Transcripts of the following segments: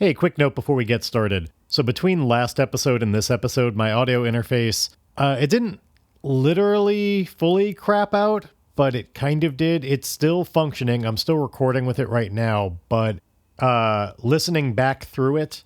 Hey, quick note before we get started. So between last episode and this episode, my audio interface, it didn't literally fully crap out, but it kind of did. It's still functioning. I'm still recording with it right now, but listening back through it,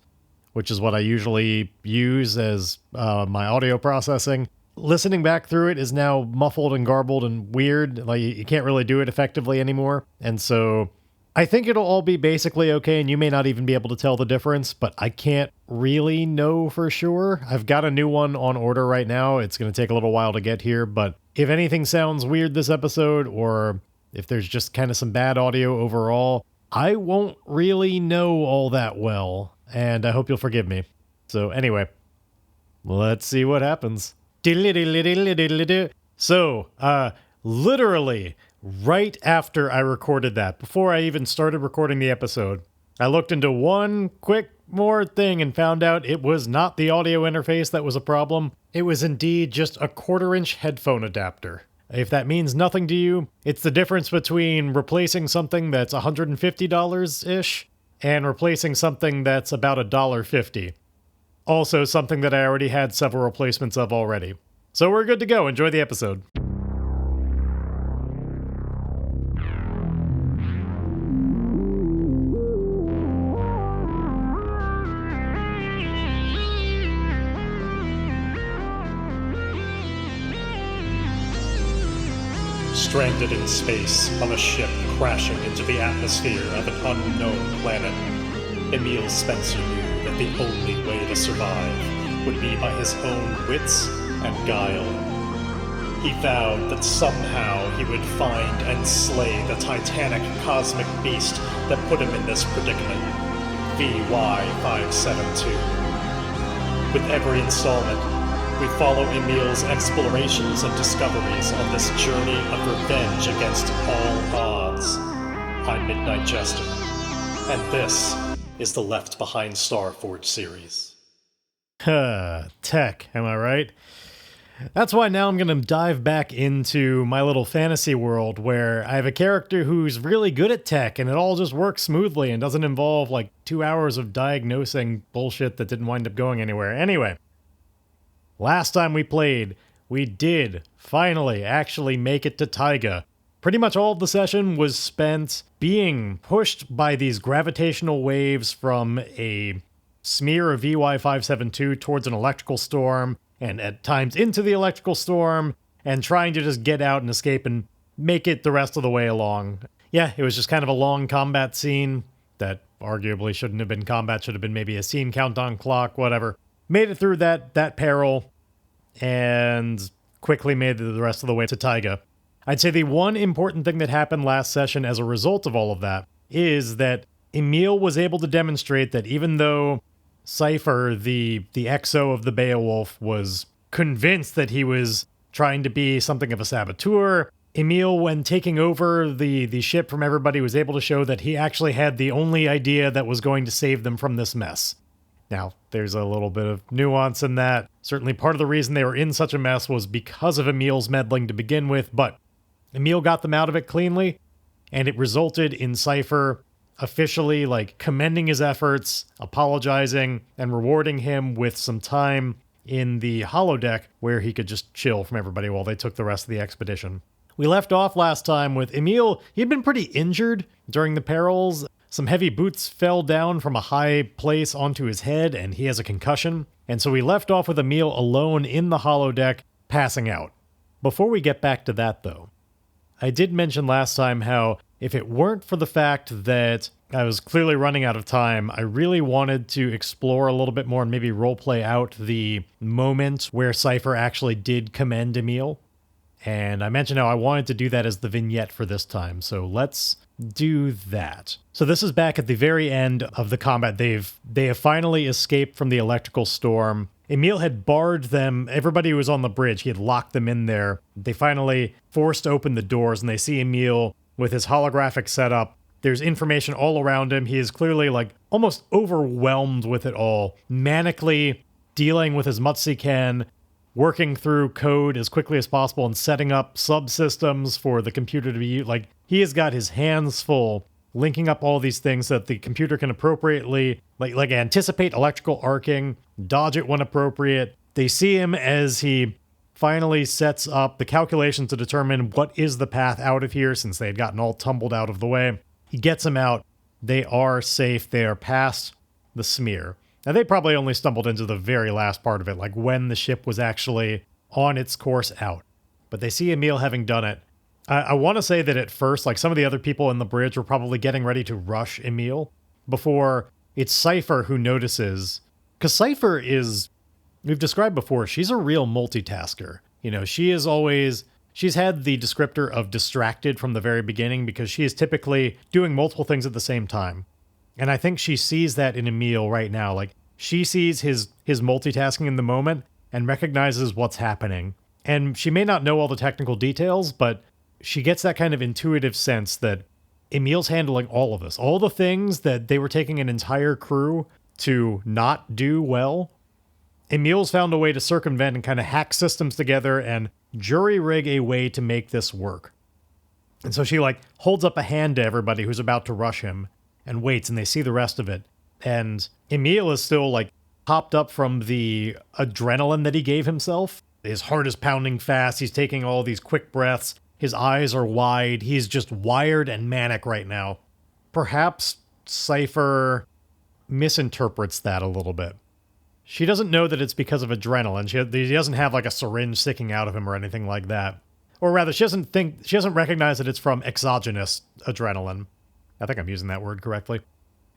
which is what I usually use as my audio processing, listening back through it is now muffled and garbled and weird. Like, you can't really do it effectively anymore. And so I think it'll all be basically okay, and you may not even be able to tell the difference, but I can't really know for sure. I've got a new one on order right now. It's going to take a little while to get here, but if anything sounds weird this episode, or if there's just kind of some bad audio overall, I won't really know all that well, and I hope you'll forgive me. So anyway, let's see what happens. So, literally, right after I recorded that, before I even started recording the episode, I looked into one quick more thing and found out it was not the audio interface that was a problem. It was indeed just a 1/4-inch headphone adapter. If that means nothing to you, it's the difference between replacing something that's $150-ish and replacing something that's about $1.50. Also something that I already had several replacements of already. So we're good to go. Enjoy the episode. Stranded in space on a ship crashing into the atmosphere of an unknown planet, Emile Spencer knew that the only way to survive would be by his own wits and guile. He vowed that somehow he would find and slay the titanic cosmic beast that put him in this predicament, VY572. With every installment, we follow Emile's explorations and discoveries on this journey of revenge against all odds. I'm Midnight Jester, and this is the Left Behind Starforge series. Tech, am I right? That's why now I'm going to dive back into my little fantasy world where I have a character who's really good at tech and it all just works smoothly and doesn't involve like 2 hours of diagnosing bullshit that didn't wind up going anywhere. Anyway. Last time we played, we did finally actually make it to Taiga. Pretty much all of the session was spent being pushed by these gravitational waves from a smear of VY572 towards an electrical storm, and at times into the electrical storm, and trying to just get out and escape and make it the rest of the way along. Yeah, it was just kind of a long combat scene that arguably shouldn't have been combat, should have been maybe a scene countdown clock, whatever. Made it through that peril, and quickly made it the rest of the way to Taiga. I'd say the one important thing that happened last session as a result of all of that is that Emile was able to demonstrate that even though Cypher, the XO of the Beowulf, was convinced that he was trying to be something of a saboteur, Emile, when taking over the ship from everybody, was able to show that he actually had the only idea that was going to save them from this mess. Now, there's a little bit of nuance in that. Certainly part of the reason they were in such a mess was because of Emile's meddling to begin with, but Emile got them out of it cleanly, and it resulted in Cypher officially, commending his efforts, apologizing, and rewarding him with some time in the holodeck where he could just chill from everybody while they took the rest of the expedition. We left off last time with Emile. He had been pretty injured during the perils. Some heavy boots fell down from a high place onto his head, and he has a concussion. And so we left off with Emile alone in the holodeck, passing out. Before we get back to that, though, I did mention last time how if it weren't for the fact that I was clearly running out of time, I really wanted to explore a little bit more and maybe roleplay out the moment where Cypher actually did commend Emile. And I mentioned how I wanted to do that as the vignette for this time, so let's do that. So this is back at the very end of the combat. They have finally escaped from the electrical storm. Emile had barred them. Everybody who was on the bridge, he had locked them in there. They finally forced open the doors, and they see Emile with his holographic setup. There's information all around him. He is clearly almost overwhelmed with it all, manically dealing with as much as he can, working through code as quickly as possible and setting up subsystems for the computer to be used. He has got his hands full linking up all these things so that the computer can appropriately like anticipate electrical arcing, dodge it when appropriate. They see him as he finally sets up the calculations to determine what is the path out of here, since they had gotten all tumbled out of the way. He gets them out. They are safe. They are past the smear. Now, they probably only stumbled into the very last part of it, like when the ship was actually on its course out. But they see Emile having done it. I want to say that at first, like some of the other people in the bridge were probably getting ready to rush Emile before it's Cypher who notices. Because Cypher is, we've described before, she's a real multitasker. You know, she's had the descriptor of distracted from the very beginning because she is typically doing multiple things at the same time. And I think she sees that in Emile right now. Like, she sees his multitasking in the moment and recognizes what's happening. And she may not know all the technical details, but she gets that kind of intuitive sense that Emile's handling all of this. All the things that they were taking an entire crew to not do well, Emile's found a way to circumvent and kind of hack systems together and jury-rig a way to make this work. And so she, like, holds up a hand to everybody who's about to rush him and waits, and they see the rest of it. And Emile is still, like, popped up from the adrenaline that he gave himself. His heart is pounding fast. He's taking all these quick breaths. His eyes are wide. He's just wired and manic right now. Perhaps Cypher misinterprets that a little bit. She doesn't know that it's because of adrenaline. He doesn't have like a syringe sticking out of him or anything like that. Or rather, she doesn't recognize that it's from exogenous adrenaline. I think I'm using that word correctly.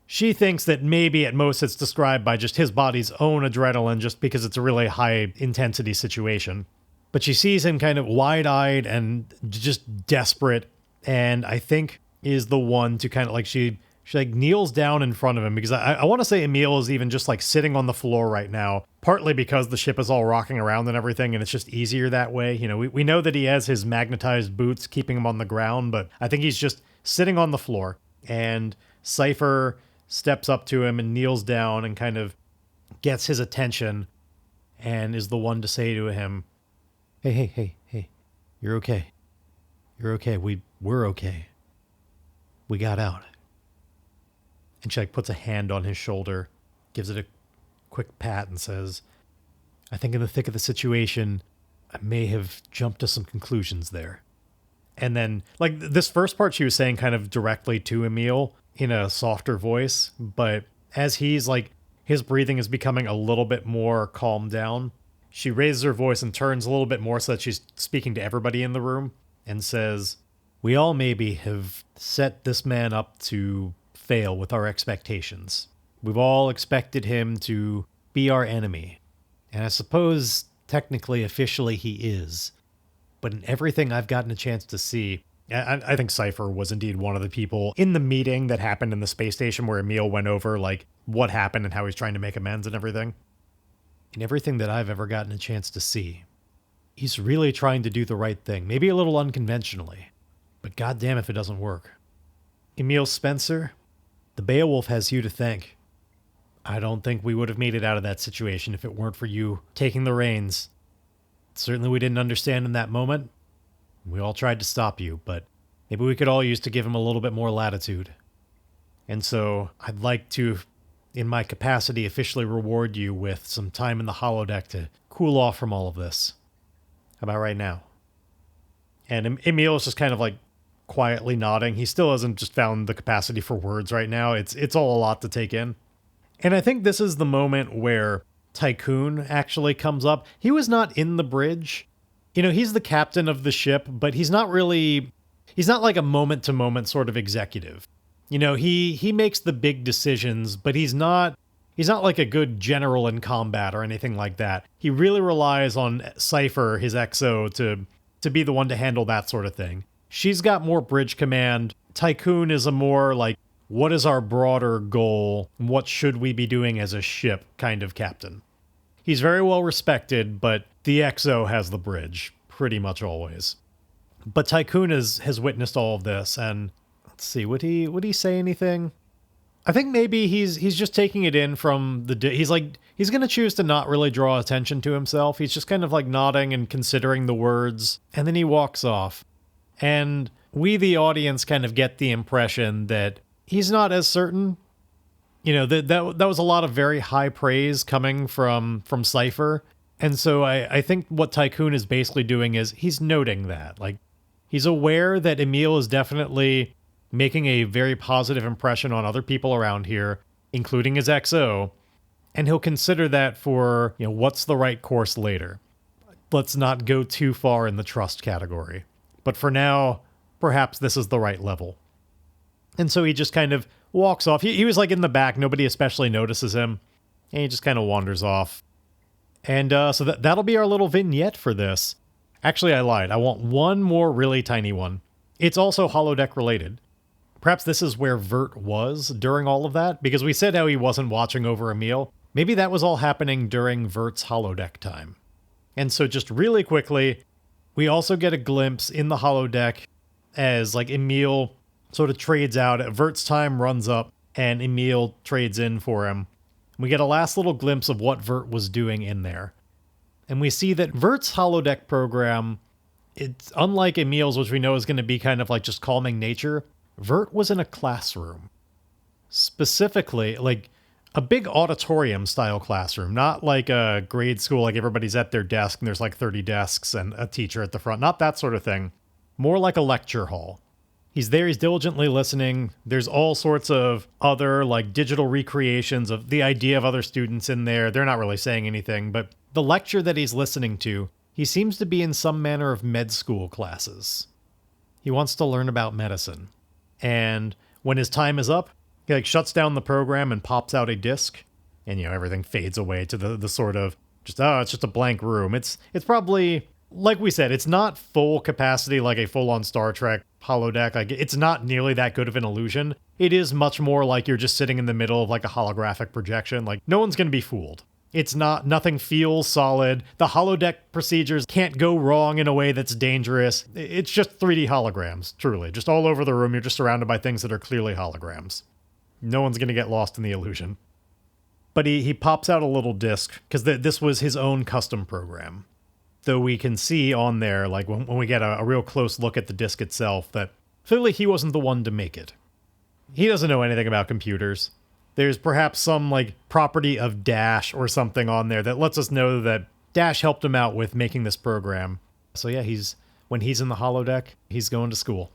She thinks that maybe at most it's described by just his body's own adrenaline just because it's a really high intensity situation. But she sees him kind of wide-eyed and just desperate, and I think is the one to kind of like, she like kneels down in front of him, because I want to say Emile is even just like sitting on the floor right now, partly because the ship is all rocking around and everything, and it's just easier that way. You know, we know that he has his magnetized boots keeping him on the ground, but I think he's just sitting on the floor, and Cypher steps up to him and kneels down and kind of gets his attention and is the one to say to him, Hey, you're okay. You're okay. We're okay. We got out. And she like puts a hand on his shoulder, gives it a quick pat and says, I think in the thick of the situation, I may have jumped to some conclusions there. And then, like, this first part she was saying kind of directly to Emile in a softer voice, but as he's like, his breathing is becoming a little bit more calmed down, she raises her voice and turns a little bit more so that she's speaking to everybody in the room and says, we all maybe have set this man up to fail with our expectations. We've all expected him to be our enemy. And I suppose, technically, officially, he is. But in everything I've gotten a chance to see, I think Cypher was indeed one of the people in the meeting that happened in the space station where Emile went over, like, what happened and how he's trying to make amends and everything. In everything that I've ever gotten a chance to see, he's really trying to do the right thing, maybe a little unconventionally, but goddamn if it doesn't work. Emile Spencer, the Beowulf has you to thank. I don't think we would have made it out of that situation if it weren't for you taking the reins. Certainly we didn't understand in that moment. We all tried to stop you, but maybe we could all use to give him a little bit more latitude. And so I'd like to, in my capacity, officially reward you with some time in the holodeck to cool off from all of this. How about right now? And Emile is just kind of like quietly nodding. He still hasn't just found the capacity for words right now. It's all a lot to take in. And I think this is the moment where Tycoon actually comes up. He was not in the bridge. You know, he's the captain of the ship, but he's not like a moment-to-moment sort of executive. You know, he makes the big decisions, but he's not like a good general in combat or anything like that. He really relies on Cypher, his XO, to be the one to handle that sort of thing. She's got more bridge command. Tycoon is a more like, what is our broader goal? What should we be doing as a ship kind of captain? He's very well respected, but the XO has the bridge, pretty much always. But Tycoon has witnessed all of this, and let's see, would he say anything? I think maybe he's just taking it in from he's going to choose to not really draw attention to himself. He's just kind of like nodding and considering the words, and then he walks off. And we, the audience, kind of get the impression that he's not as certain. You know, that was a lot of very high praise coming from Cypher. And so I think what Tycoon is basically doing is he's noting that. Like, he's aware that Emile is definitely making a very positive impression on other people around here, including his XO, and he'll consider that for, you know, what's the right course later. Let's not go too far in the trust category. But for now, perhaps this is the right level. And so he just kind of walks off. He was like in the back. Nobody especially notices him. And he just kind of wanders off. And so that'll be our little vignette for this. Actually, I lied. I want one more really tiny one. It's also holodeck related. Perhaps this is where Vert was during all of that, because we said how he wasn't watching over Emile. Maybe that was all happening during Vert's holodeck time. And so just really quickly, we also get a glimpse in the holodeck as like Emile sort of trades out. Vert's time runs up and Emile trades in for him. We get a last little glimpse of what Vert was doing in there. And we see that Vert's holodeck program, it's unlike Emile's, which we know is going to be kind of like just calming nature. Vert was in a classroom. Specifically, like a big auditorium style classroom, not like a grade school, like everybody's at their desk and there's like 30 desks and a teacher at the front. Not that sort of thing. More like a lecture hall. He's there, he's diligently listening. There's all sorts of other like digital recreations of the idea of other students in there. They're not really saying anything, but the lecture that he's listening to, he seems to be in some manner of med school classes. He wants to learn about medicine. And when his time is up, he like shuts down the program and pops out a disc. And, you know, everything fades away to the sort of just, it's just a blank room. It's probably, like we said, it's not full capacity like a full-on Star Trek holodeck. Like, it's not nearly that good of an illusion. It is much more like you're just sitting in the middle of like a holographic projection. Like, no one's going to be fooled. It's not, nothing feels solid. The holodeck procedures can't go wrong in a way that's dangerous. It's just 3D holograms, truly. Just all over the room, you're just surrounded by things that are clearly holograms. No one's going to get lost in the illusion. But he pops out a little disc, because this was his own custom program. Though we can see on there, like when we get a real close look at the disc itself, that clearly he wasn't the one to make it. He doesn't know anything about computers. There's perhaps some like property of Dash or something on there that lets us know that Dash helped him out with making this program. So yeah, when he's in the holodeck, he's going to school.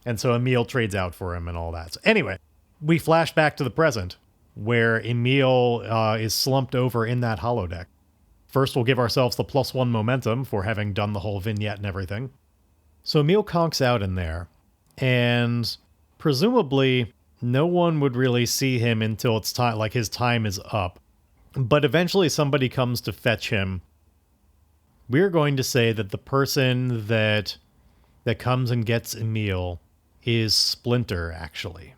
And so Emile trades out for him and all that. So anyway, we flash back to the present, where Emile is slumped over in that holodeck. First, we'll give ourselves the +1 momentum for having done the whole vignette and everything. So Emile conks out in there, and presumably no one would really see him until it's time, like his time is up. But eventually somebody comes to fetch him. We're going to say that the person that comes and gets Emile is Splinter, actually.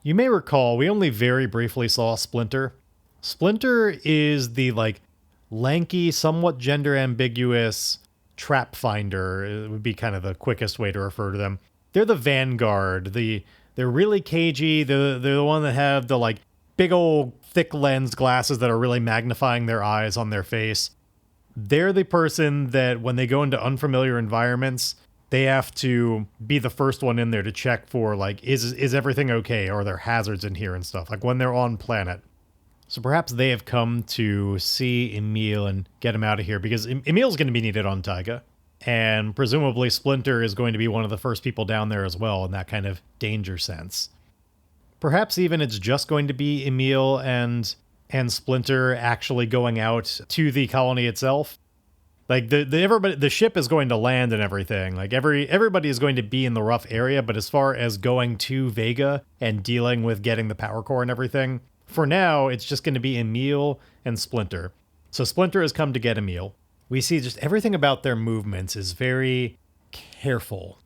You may recall, we only very briefly saw Splinter. Splinter is the, like, lanky, somewhat gender ambiguous trap finder. It would be kind of the quickest way to refer to them. They're the vanguard. They're really cagey. They're the one that have the, like, big old thick lens glasses that are really magnifying their eyes on their face. They're the person that when they go into unfamiliar environments, they have to be the first one in there to check for, like, is everything okay? Or are there hazards in here and stuff? Like when they're on planet. So perhaps they have come to see Emile and get him out of here, because Emile's going to be needed on Taiga. And presumably Splinter is going to be one of the first people down there as well, in that kind of danger sense. Perhaps even it's just going to be Emile and Splinter actually going out to the colony itself. Like the ship is going to land and everything. Like everybody is going to be in the rough area, but as far as going to Vega and dealing with getting the power core and everything, for now it's just going to be Emile and Splinter. So Splinter has come to get Emile. We see just everything about their movements is very careful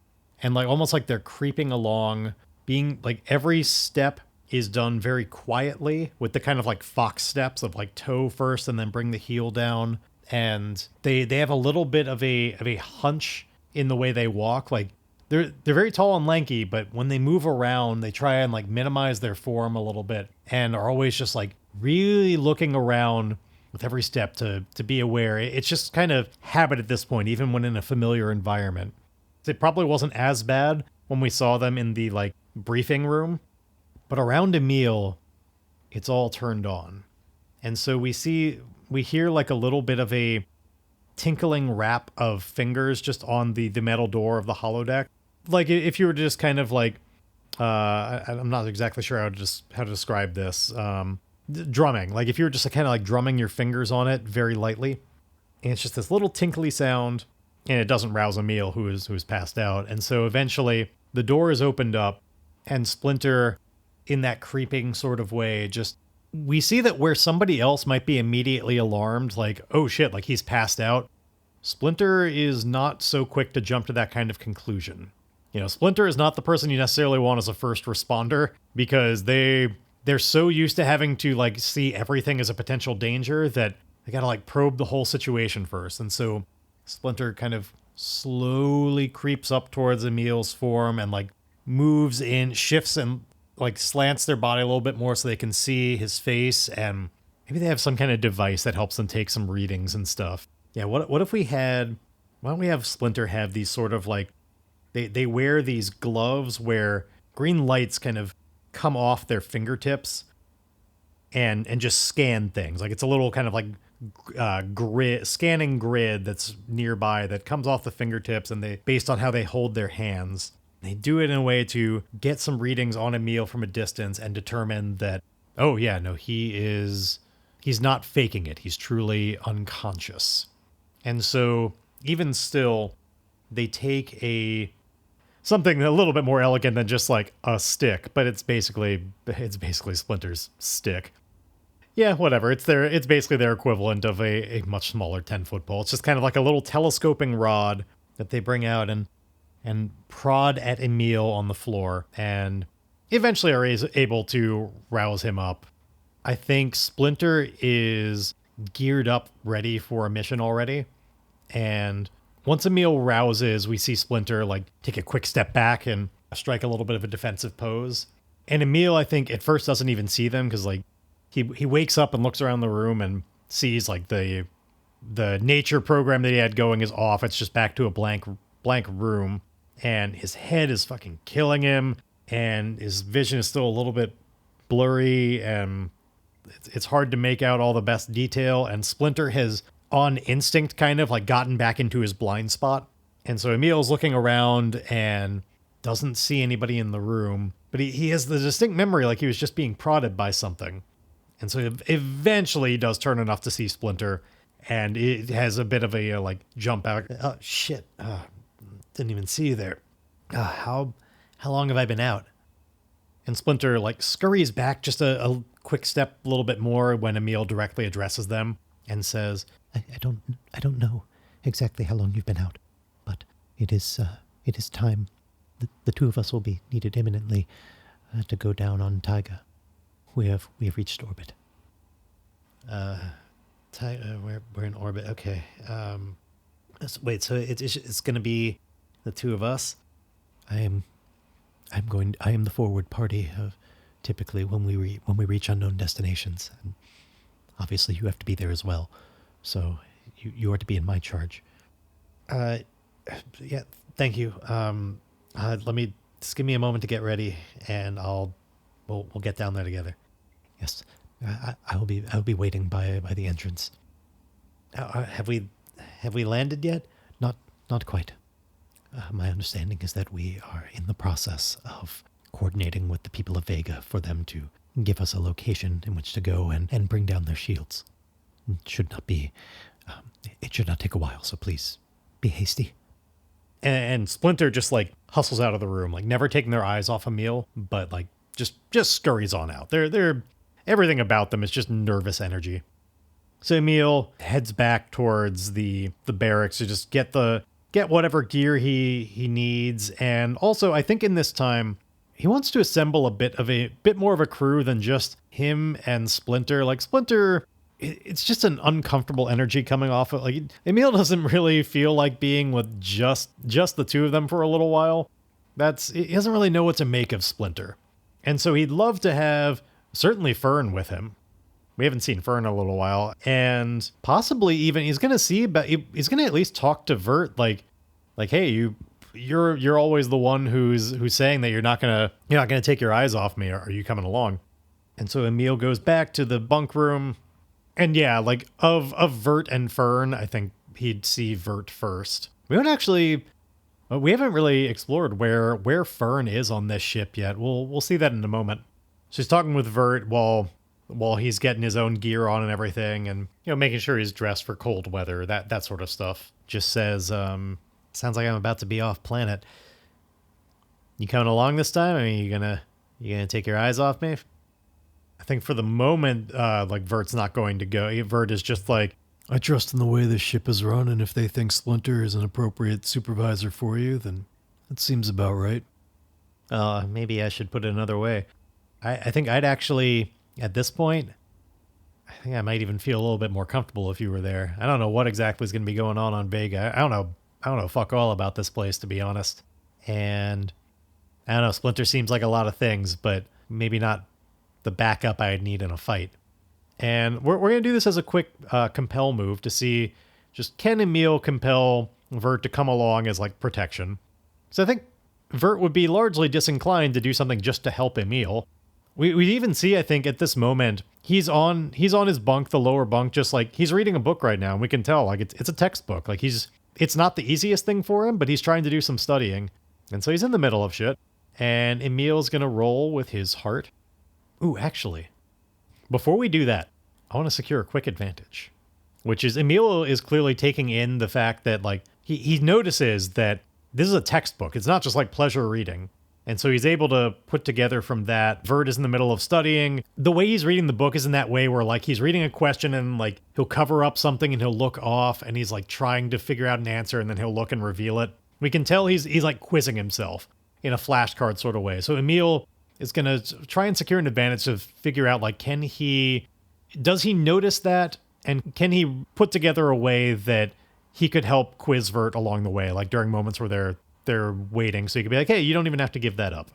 and like almost like they're creeping along, being like every step is done very quietly with the kind of like fox steps of like toe first and then bring the heel down. And they have a little bit of a hunch in the way they walk. Like they're very tall and lanky, but when they move around, they try and like minimize their form a little bit and are always just like really looking around with every step to be aware. It's just kind of habit at this point, even when in a familiar environment. It probably wasn't as bad when we saw them in the like briefing room, But around Emile, it's all turned on. And so we hear like a little bit of a tinkling rap of fingers just on the metal door of the holodeck. Like if you were to just kind of like, I'm not exactly sure how to describe this. Drumming. Like if you were just kind of like drumming your fingers on it very lightly. And it's just this little tinkly sound, and it doesn't rouse Emile, who's passed out. And so eventually the door is opened up, and Splinter, in that creeping sort of way, just, we see that where somebody else might be immediately alarmed, like, oh shit, like he's passed out, Splinter is not so quick to jump to that kind of conclusion. You know, Splinter is not the person you necessarily want as a first responder, because they're so used to having to like see everything as a potential danger that they gotta like probe the whole situation first. And so Splinter kind of slowly creeps up towards Emile's form and like moves in, shifts and like slants their body a little bit more so they can see his face, and maybe they have some kind of device that helps them take some readings and stuff. Yeah, what if we had, why don't we have Splinter have these sort of like, they wear these gloves where green lights kind of come off their fingertips and just scan things. Like it's a little kind of like scanning grid that's nearby that comes off the fingertips, and they, based on how they hold their hands, they do it in a way to get some readings on Emile from a distance and determine that, oh yeah, no, he's not faking it. He's truly unconscious. And so even still, they take something a little bit more elegant than just like a stick, but it's basically Splinter's stick. Yeah, whatever. It's basically their equivalent of a much smaller 10-foot pole. It's just kind of like a little telescoping rod that they bring out and prod at Emile on the floor, and eventually are able to rouse him up. I think Splinter is geared up, ready for a mission already. And once Emile rouses, we see Splinter like take a quick step back and strike a little bit of a defensive pose. And Emile, I think, at first doesn't even see them, because like he wakes up and looks around the room and sees like the nature program that he had going is off. It's just back to a blank room, and his head is fucking killing him, and his vision is still a little bit blurry, and it's hard to make out all the best detail. And Splinter has, on instinct, kind of like gotten back into his blind spot. And so Emile's looking around and doesn't see anybody in the room, but he has the distinct memory like he was just being prodded by something. And so eventually he does turn enough to see Splinter, and it has a bit of a like jump out. Oh shit. Didn't even see you there. How long have I been out? And Splinter like scurries back just a quick step, a little bit more, when Emile directly addresses them and says, I don't know exactly how long you've been out, but it is time. The two of us will be needed imminently to go down on Taiga. We have reached orbit. We're in orbit. Okay. Wait. So it's going to be the two of us. I am the forward party of typically when we reach unknown destinations, and obviously you have to be there as well. So you are to be in my charge. Yeah. Thank you. Let me just give me a moment to get ready, and we'll get down there together. Yes, I will be waiting by the entrance. Have we landed yet? Not quite. My understanding is that we are in the process of coordinating with the people of Vega for them to give us a location in which to go and bring down their shields. It should not take a while, so please be hasty. And Splinter just like hustles out of the room, like never taking their eyes off Emile, but like just scurries on out. They're everything about them is just nervous energy. So Emile heads back towards the barracks to just get whatever gear he needs. And also, I think in this time, he wants to assemble a bit more of a crew than just him and Splinter. Like Splinter, it's just an uncomfortable energy coming off of, like, Emile doesn't really feel like being with just the two of them for a little while. He doesn't really know what to make of Splinter. And so he'd love to have certainly Fern with him. We haven't seen Fern in a little while, and possibly even he's going to at least talk to Vert, like, hey, you You're always the one who's saying that you're not gonna take your eyes off me. Are you coming along? And so Emile goes back to the bunk room. And yeah, like of Vert and Fern, I think he'd see Vert first. We haven't really explored where Fern is on this ship yet. We'll see that in a moment. She's talking with Vert while he's getting his own gear on and everything, and making sure he's dressed for cold weather, that sort of stuff. Just says, sounds like I'm about to be off planet. You coming along this time? I mean, you gonna take your eyes off me? I think for the moment, like Vert's not going to go. Vert is just like, I trust in the way this ship is run, and if they think Splinter is an appropriate supervisor for you, then that seems about right. Maybe I should put it another way. I think I'd actually, at this point, I think I might even feel a little bit more comfortable if you were there. I don't know what exactly is going to be going on Vega. I don't know fuck all about this place, to be honest. And I don't know, Splinter seems like a lot of things, but maybe not the backup I'd need in a fight. And we're going to do this as a quick compel move to see just can Emile compel Vert to come along as like protection. So I think Vert would be largely disinclined to do something just to help Emile. We even see, I think, at this moment, he's on his bunk, the lower bunk, just like he's reading a book right now. And we can tell like it's a textbook. Like it's not the easiest thing for him, but he's trying to do some studying. And so he's in the middle of shit. And Emile's going to roll with his heart. Ooh, actually, before we do that, I want to secure a quick advantage, which is Emile is clearly taking in the fact that like he notices that this is a textbook. It's not just like pleasure reading. And so he's able to put together from that, Vert is in the middle of studying. The way he's reading the book is in that way where like he's reading a question and like he'll cover up something and he'll look off and he's like trying to figure out an answer and then he'll look and reveal it. We can tell he's like quizzing himself in a flashcard sort of way. So Emile is going to try and secure an advantage to figure out like, does he notice that? And can he put together a way that he could help quiz Vert along the way, like during moments where they're waiting. So you could be like, hey, you don't even have to give that up.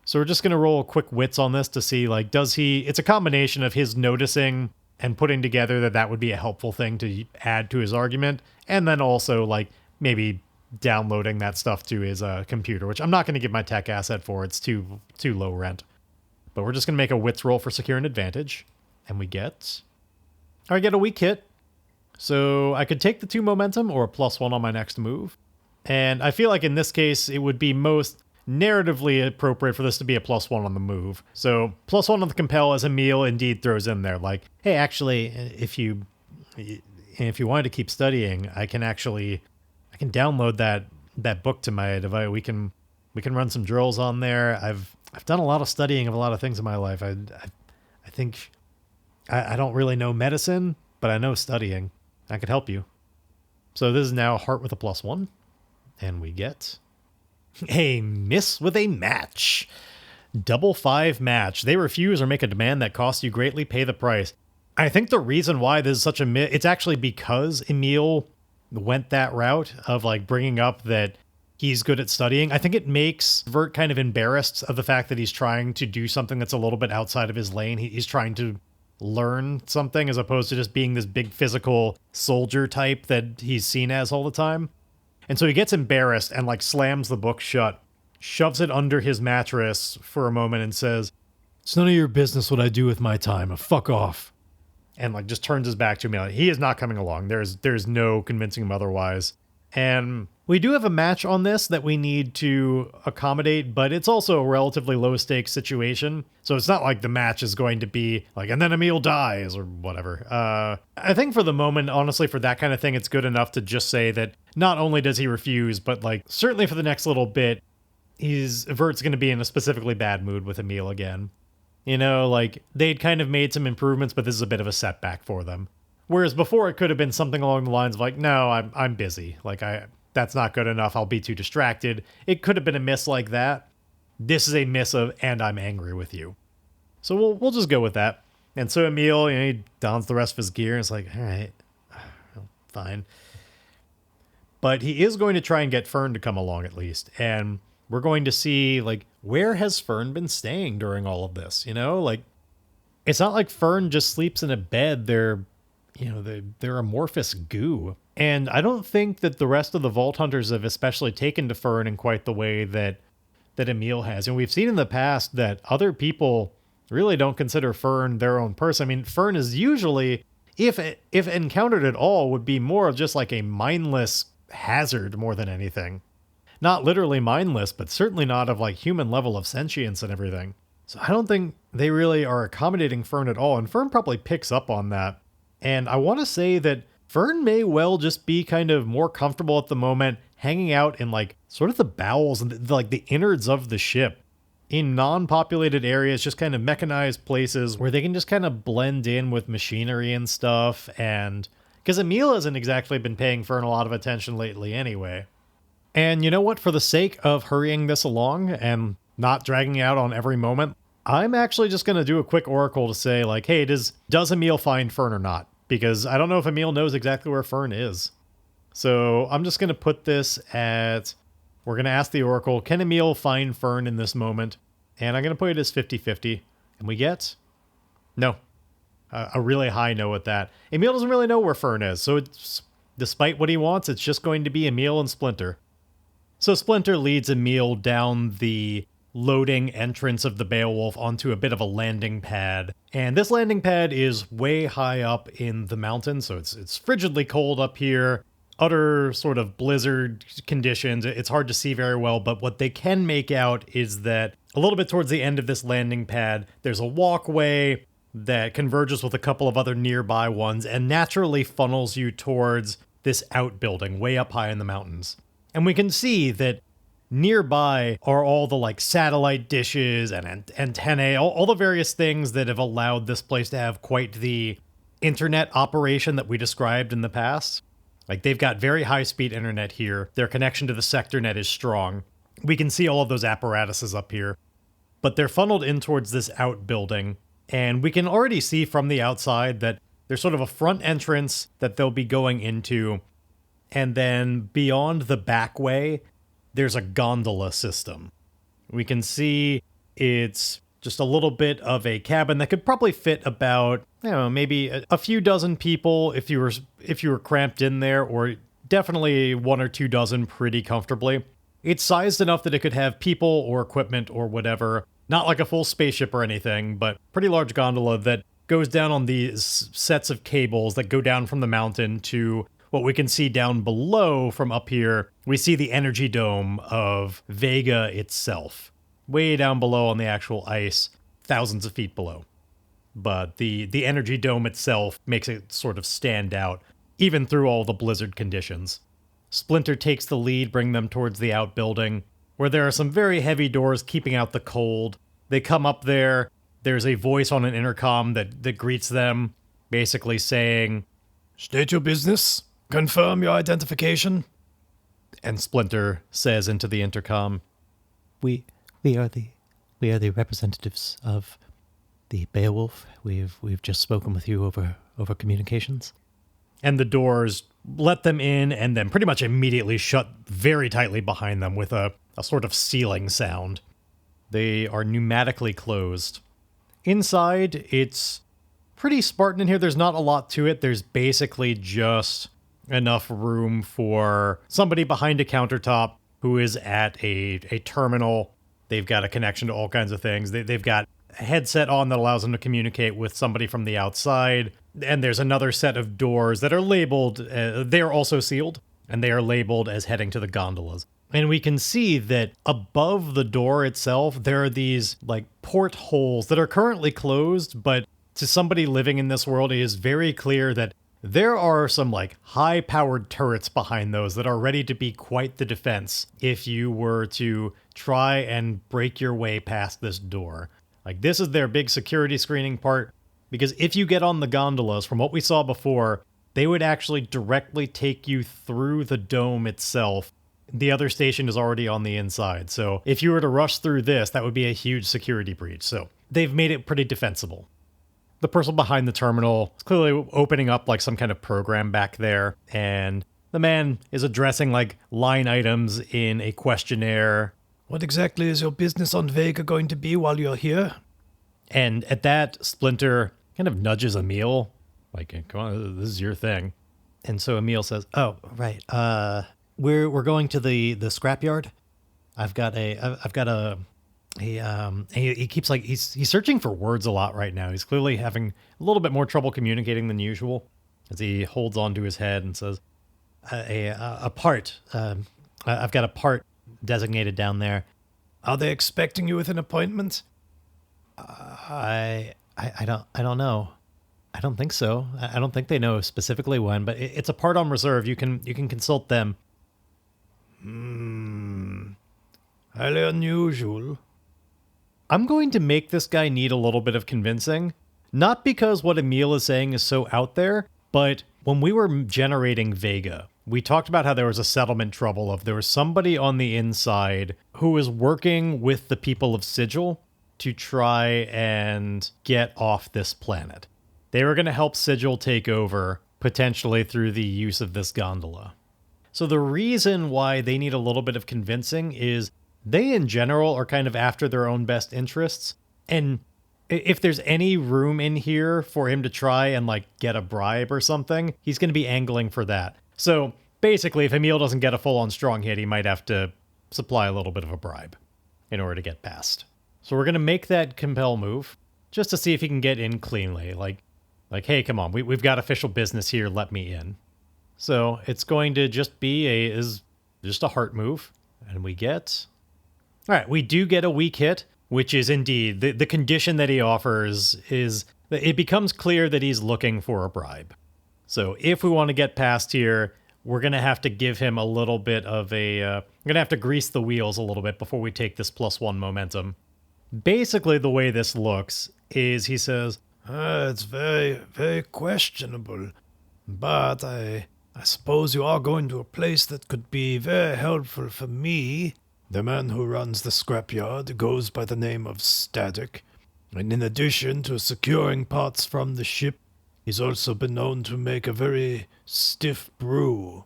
So we're just going to roll quick wits on this to see, like, it's a combination of his noticing and putting together that would be a helpful thing to add to his argument. And then also like maybe downloading that stuff to his computer, which I'm not going to give my tech asset for. It's too low rent. But we're just going to make a wits roll for secure an advantage. And I get a weak hit. So I could take the 2 momentum or a +1 on my next move. And I feel like in this case, it would be most narratively appropriate for this to be a +1 on the move. So +1 on the compel as Emile indeed throws in there. Like, hey, actually, if you wanted to keep studying, I can download that book to my device. We can run some drills on there. I've done a lot of studying of a lot of things in my life. I think I don't really know medicine, but I know studying. I could help you. So this is now heart with a +1. And we get a miss with a match. Double 5 match. They refuse or make a demand that costs you greatly, pay the price. I think the reason why this is such a miss, it's actually because Emile went that route of like bringing up that he's good at studying. I think it makes Vert kind of embarrassed of the fact that he's trying to do something that's a little bit outside of his lane. He's trying to learn something as opposed to just being this big physical soldier type that he's seen as all the time. And so he gets embarrassed and like slams the book shut, shoves it under his mattress for a moment and says, "It's none of your business what I do with my time. Fuck off." And like just turns his back to me. Like, he is not coming along. There's no convincing him otherwise. And we do have a match on this that we need to accommodate, but it's also a relatively low stakes situation. So it's not like the match is going to be like, and then Emile dies or whatever. I think for the moment, honestly, for that kind of thing, it's good enough to just say that not only does he refuse, but like certainly for the next little bit, Vert's going to be in a specifically bad mood with Emile again. You know, like they'd kind of made some improvements, but this is a bit of a setback for them. Whereas before it could have been something along the lines of like, no, I'm busy. Like that's not good enough. I'll be too distracted. It could have been a miss like that. This is a miss of, and I'm angry with you. So we'll just go with that. And so Emile, he dons the rest of his gear and it's like, all right, fine. But he is going to try and get Fern to come along at least. And we're going to see like, where has Fern been staying during all of this? You know, like it's not like Fern just sleeps in a bed. They're they're amorphous goo. And I don't think that the rest of the Vault Hunters have especially taken to Fern in quite the way that Emile has. And we've seen in the past that other people really don't consider Fern their own person. I mean, Fern is usually, if encountered at all, would be more of just like a mindless hazard more than anything. Not literally mindless, but certainly not of like human level of sentience and everything. So I don't think they really are accommodating Fern at all, and Fern probably picks up on that. And I want to say that Fern may well just be kind of more comfortable at the moment hanging out in like sort of the bowels and the innards of the ship in non-populated areas, just kind of mechanized places where they can just kind of blend in with machinery and stuff. And because Emile hasn't exactly been paying Fern a lot of attention lately anyway. And you know what? For the sake of hurrying this along and not dragging out on every moment, I'm actually just going to do a quick oracle to say like, hey, does Emile find Fern or not? Because I don't know if Emile knows exactly where Fern is. So I'm just going to put this at, we're going to ask the oracle, can Emile find Fern in this moment? And I'm going to put it as 50-50. And we get no. A really high no at that. Emile doesn't really know where Fern is. So it's, despite what he wants, it's just going to be Emile and Splinter. So Splinter leads Emile down the loading entrance of the Beowulf onto a bit of a landing pad. And this landing pad is way high up in the mountain, so it's frigidly cold up here. Utter sort of blizzard conditions. It's hard to see very well, but what they can make out is that a little bit towards the end of this landing pad, there's a walkway that converges with a couple of other nearby ones and naturally funnels you towards this outbuilding way up high in the mountains. And we can see that nearby are all the like satellite dishes and antennae, all the various things that have allowed this place to have quite the internet operation that we described in the past. Like they've got very high speed internet here. Their connection to the sector net is strong. We can see all of those apparatuses up here, but they're funneled in towards this outbuilding. And we can already see from the outside that there's sort of a front entrance that they'll be going into. And then beyond the back way, there's a gondola system. We can see it's just a little bit of a cabin that could probably fit about, maybe a few dozen people if you were cramped in there, or definitely 1 or 2 dozen pretty comfortably. It's sized enough that it could have people or equipment or whatever. Not like a full spaceship or anything, but pretty large gondola that goes down on these sets of cables that go down from the mountain to what we can see down below from up here. We see the energy dome of Vega itself, way down below on the actual ice, thousands of feet below. But the energy dome itself makes it sort of stand out, even through all the blizzard conditions. Splinter takes the lead, bringing them towards the outbuilding, where there are some very heavy doors keeping out the cold. They come up there. There's a voice on an intercom that greets them, basically saying, "State your business. Confirm your identification." And Splinter says into the intercom, We are the representatives of the Beowulf. We've just spoken with you over communications. And the doors let them in and then pretty much immediately shut very tightly behind them with a sort of sealing sound. They are pneumatically closed. Inside, it's pretty Spartan in here. There's not a lot to it. There's basically just enough room for somebody behind a countertop who is at a terminal. They've got a connection to all kinds of things. They've got a headset on that allows them to communicate with somebody from the outside. And there's another set of doors that are labeled. They're also sealed, and they are labeled as heading to the gondolas. And we can see that above the door itself, there are these like portholes that are currently closed, but to somebody living in this world, it is very clear that there are some like high-powered turrets behind those that are ready to be quite the defense if you were to try and break your way past this door. Like this is their big security screening part, because if you get on the gondolas, from what we saw before, they would actually directly take you through the dome itself. The other station is already on the inside, so if you were to rush through this, that would be a huge security breach. So they've made it pretty defensible. The person behind the terminal is clearly opening up like some kind of program back there, and the man is addressing like line items in a questionnaire. "What exactly is your business on Vega going to be while you're here?" And at that, Splinter kind of nudges Emile Like, come on, this is your thing. And so Emile says, "Oh, right. We're going to the scrapyard. I've got a he keeps like he's searching for words a lot right now. He's clearly having a little bit more trouble communicating than usual as he holds onto his head and says, a part. I've got a part designated down there. Are they expecting you with an appointment? I don't know. I don't think so. I don't think they know specifically when, but it's a part on reserve. You can consult them. Highly unusual. I'm going to make this guy need a little bit of convincing. Not because what Emile is saying is so out there, but when we were generating Vega, we talked about how there was a settlement trouble of there was somebody on the inside who was working with the people of Sigil to try and get off this planet. They were going to help Sigil take over, potentially through the use of this gondola. So the reason why they need a little bit of convincing is they in general are kind of after their own best interests. And if there's any room in here for him to try and like get a bribe or something, he's going to be angling for that. So basically, if Emile doesn't get a full-on strong hit, he might have to supply a little bit of a bribe in order to get past. So we're going to make that compel move just to see if he can get in cleanly. Like, hey, come on, we've got official business here. Let me in. So it's going to just be just a heart move. And we get... All right, we do get a weak hit, which is indeed the condition that he offers is that it becomes clear that he's looking for a bribe. So if we want to get past here, we're going to have to give him a little bit of a... we're going to have to grease the wheels a little bit before we take this +1 momentum. Basically, the way this looks is he says, It's very, very questionable. But I suppose you are going to a place that could be very helpful for me. The man who runs the scrapyard goes by the name of Static, and in addition to securing parts from the ship, he's also been known to make a very stiff brew.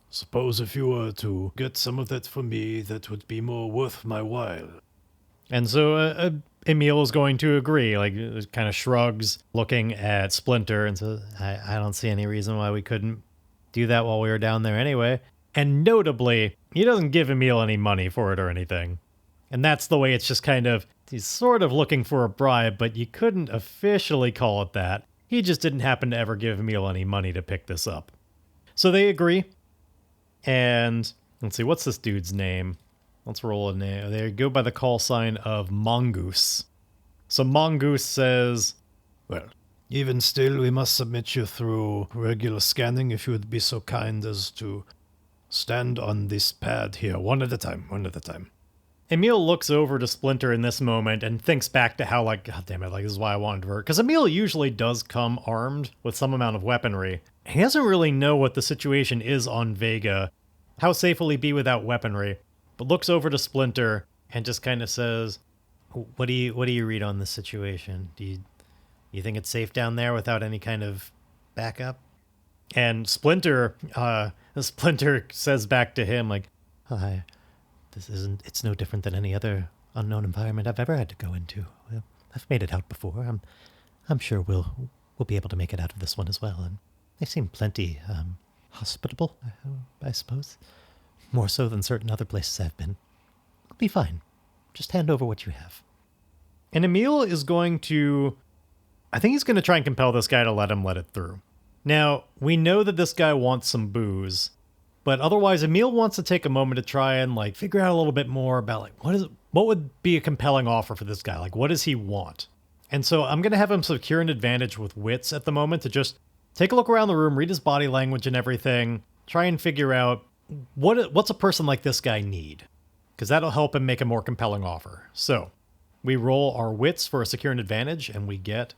Suppose if you were to get some of that for me, that would be more worth my while. And so Emile is going to agree, like kind of shrugs, looking at Splinter and says, I don't see any reason why we couldn't do that while we were down there anyway. And notably, he doesn't give Emile any money for it or anything. And that's the way it's just kind of, he's sort of looking for a bribe, but you couldn't officially call it that. He just didn't happen to ever give Emile any money to pick this up. So they agree. And let's see, what's this dude's name? Let's roll a name. They go by the call sign of Mongoose. So Mongoose says, Well, even still, we must submit you through regular scanning if you would be so kind as to stand on this pad here, one at a time. Emile looks over to Splinter in this moment and thinks back to how, like, God damn it, like, this is why I wanted to work. Because Emile usually does come armed with some amount of weaponry. He doesn't really know what the situation is on Vega. How safe will he be without weaponry? But looks over to Splinter and just kind of says, What do you read on this situation? Do you think it's safe down there without any kind of backup? And Splinter says back to him, like, Hi. It's no different than any other unknown environment I've ever had to go into. Well, I've made it out before. I'm sure we'll be able to make it out of this one as well. And they seem plenty hospitable, I suppose. More so than certain other places I've been. It'll be fine. Just hand over what you have. And Emile is going to... I think he's going to try and compel this guy to let it through. Now, we know that this guy wants some booze, but otherwise Emile wants to take a moment to try and like figure out a little bit more about like what would be a compelling offer for this guy? Like, what does he want? And so I'm going to have him secure an advantage with wits at the moment to just take a look around the room, read his body language and everything, try and figure out what's a person like this guy need? Because that'll help him make a more compelling offer. So we roll our wits for a secure an advantage and we get...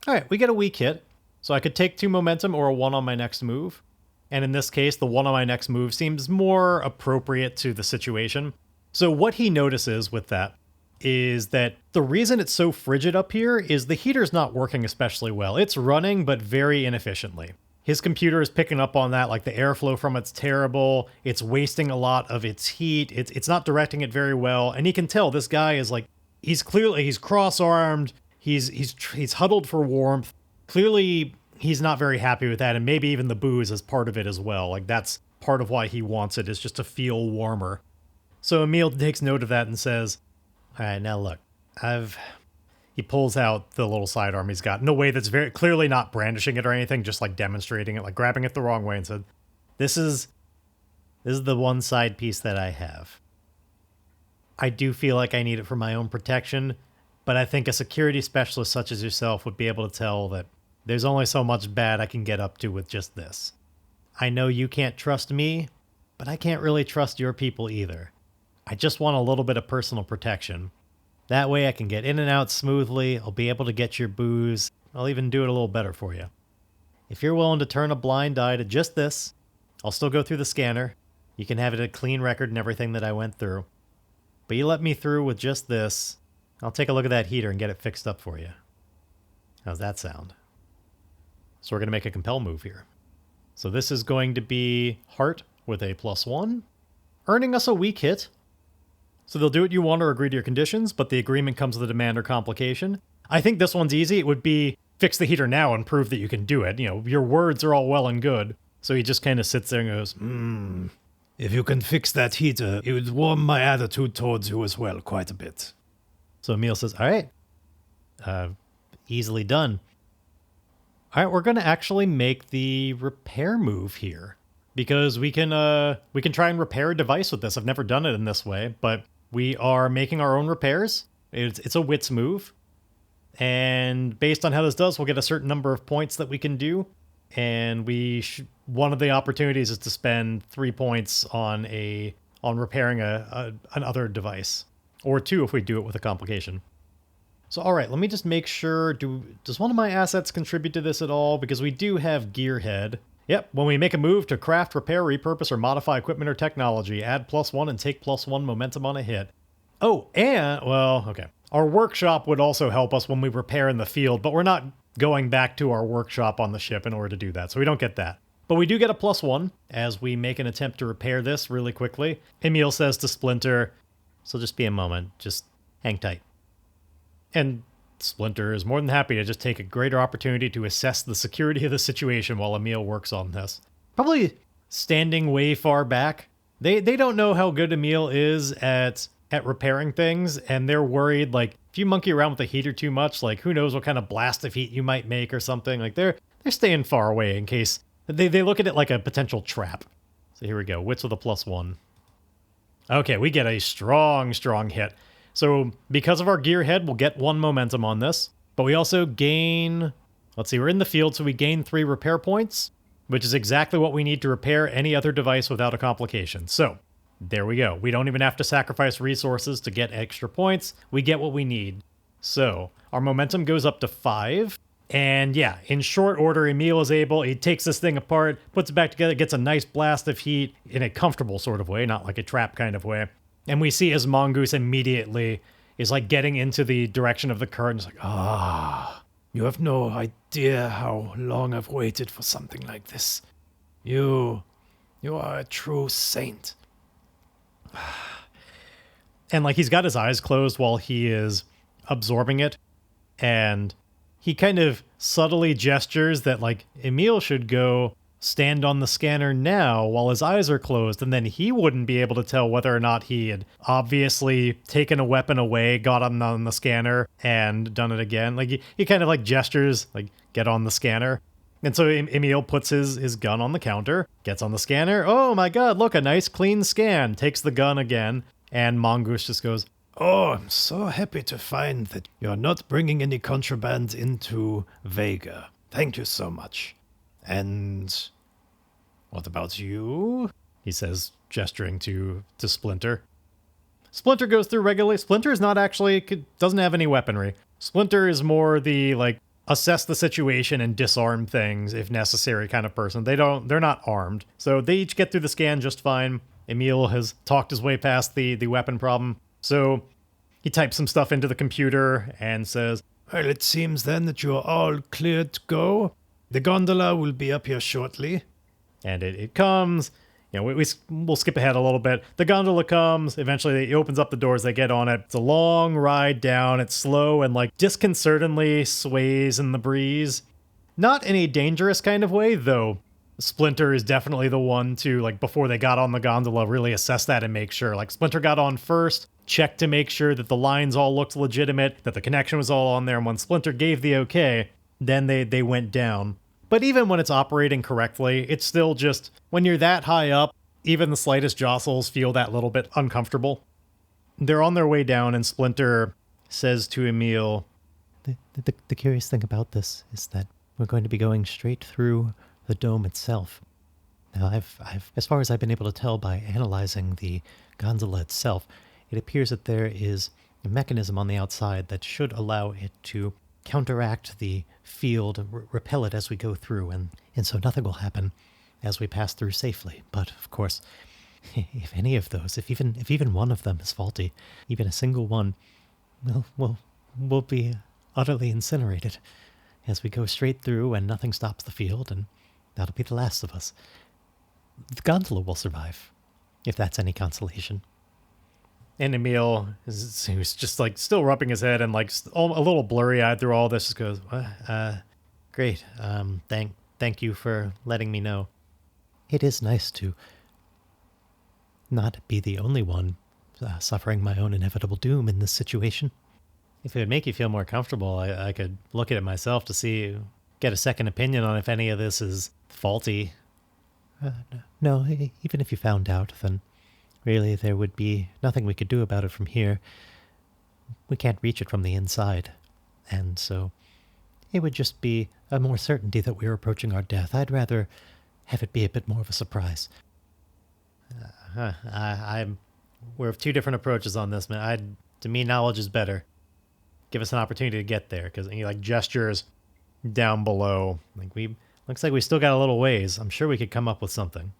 All right, we get a weak hit. So I could take 2 momentum or a 1 on my next move. And in this case, the 1 on my next move seems more appropriate to the situation. So what he notices with that is that the reason it's so frigid up here is the heater's not working especially well. It's running, but very inefficiently. His computer is picking up on that, like the airflow from it's terrible. It's wasting a lot of its heat. It's not directing it very well. And he can tell this guy is like, he's cross-armed. He's huddled for warmth. clearly he's not very happy with that, and maybe even the booze is part of it as well. Like, that's part of why he wants it, is just to feel warmer. So Emile takes note of that and says, all right, now look, He pulls out the little sidearm he's got in a way that's very clearly not brandishing it or anything, just like demonstrating it, like grabbing it the wrong way, and said, this is the one side piece that I have. I do feel like I need it for my own protection, but I think a security specialist such as yourself would be able to tell that there's only so much bad I can get up to with just this. I know you can't trust me, but I can't really trust your people either. I just want a little bit of personal protection. That way I can get in and out smoothly, I'll be able to get your booze, I'll even do it a little better for you. If you're willing to turn a blind eye to just this, I'll still go through the scanner. You can have it a clean record and everything that I went through. But you let me through with just this, I'll take a look at that heater and get it fixed up for you. How's that sound? So we're going to make a compel move here. So this is going to be Heart with a +1, earning us a weak hit. So they'll do what you want or agree to your conditions, but the agreement comes with a demand or complication. I think this one's easy. It would be fix the heater now and prove that you can do it. You know, your words are all well and good. So he just kind of sits there and goes, If you can fix that heater, it would warm my attitude towards you as well quite a bit. So Emile says, all right, easily done. All right, we're going to actually make the repair move here because we can try and repair a device with this. I've never done it in this way, but we are making our own repairs. It's a wits move. And based on how this does, we'll get a certain number of points that we can do. And one of the opportunities is to spend 3 points on repairing another device, or 2 if we do it with a complication. So, all right, let me just make sure. Does one of my assets contribute to this at all? Because we do have Gearhead. Yep, when we make a move to craft, repair, repurpose, or modify equipment or technology, add +1 and take +1 momentum on a hit. Oh, and, well, okay. Our workshop would also help us when we repair in the field, but we're not going back to our workshop on the ship in order to do that, so we don't get that. But we do get a +1 as we make an attempt to repair this really quickly. Emile says to Splinter, so just be a moment, just hang tight. And Splinter is more than happy to just take a greater opportunity to assess the security of the situation while Emile works on this. Probably standing way far back. They don't know how good Emile is at repairing things, and they're worried, like, if you monkey around with the heater too much, like, who knows what kind of blast of heat you might make or something. Like, they're staying far away in case they look at it like a potential trap. So here we go, wits with a +1. Okay, we get a strong hit. So because of our Gearhead, we'll get 1 momentum on this, but we also gain, let's see, we're in the field, so we gain 3 repair points, which is exactly what we need to repair any other device without a complication. So there we go. We don't even have to sacrifice resources to get extra points. We get what we need. So our momentum goes up to 5. And yeah, in short order, Emile is able, he takes this thing apart, puts it back together, gets a nice blast of heat in a comfortable sort of way, not like a trap kind of way. And we see as Mongoose immediately is like getting into the direction of the current. It's like, you have no idea how long I've waited for something like this. You are a true saint. And like he's got his eyes closed while he is absorbing it. And he kind of subtly gestures that like Emile should go stand on the scanner now while his eyes are closed, and then he wouldn't be able to tell whether or not he had obviously taken a weapon away, got on the scanner, and done it again. Like he kind of like gestures, like, get on the scanner. And so Emile puts his gun on the counter, gets on the scanner. Oh my god, look, a nice clean scan. Takes the gun again, and Mongoose just goes, oh, I'm so happy to find that you're not bringing any contraband into Vega. Thank you so much. And what about you? He says, gesturing to Splinter. Splinter goes through regularly. Splinter is not actually, doesn't have any weaponry. Splinter is more the, like, assess the situation and disarm things if necessary kind of person. They're not armed. So they each get through the scan just fine. Emile has talked his way past the weapon problem. So he types some stuff into the computer and says, well, it seems then that you are all cleared to go. The gondola will be up here shortly. And it comes. You know, we'll skip ahead a little bit. The gondola comes. Eventually, it opens up the doors. They get on it. It's a long ride down. It's slow and, like, disconcertingly sways in the breeze. Not in a dangerous kind of way, though. Splinter is definitely the one to, like, before they got on the gondola, really assess that and make sure. Like, Splinter got on first, checked to make sure that the lines all looked legitimate, that the connection was all on there, and when Splinter gave the okay, then they went down. But even when it's operating correctly, it's still just, when you're that high up, even the slightest jostles feel that little bit uncomfortable. They're on their way down, and Splinter says to Emile, The curious thing about this is that we're going to be going straight through the dome itself. Now, I've, as far as I've been able to tell by analyzing the gondola itself, it appears that there is a mechanism on the outside that should allow it to counteract the field, repel it as we go through, and so nothing will happen as we pass through safely. But of course, if any of those, if even one of them is faulty, even a single one, we'll be utterly incinerated as we go straight through and nothing stops the field, and that'll be the last of us. The gondola will survive, if that's any consolation. And Emile, who's just like still rubbing his head and like a little blurry-eyed through all this, just goes, Great. Thank you for letting me know. It is nice to not be the only one suffering my own inevitable doom in this situation. If it would make you feel more comfortable, I could look at it myself to get a second opinion on if any of this is faulty. No, even if you found out, then really there would be nothing we could do about it from here. We can't reach it from the inside, and so it would just be a more certainty that we're approaching our death. I'd rather have it be a bit more of a surprise. We're of two different approaches on this, man. To me, knowledge is better. Give us an opportunity to get there, because he like gestures down below. Looks like we still got a little ways. I'm sure we could come up with something.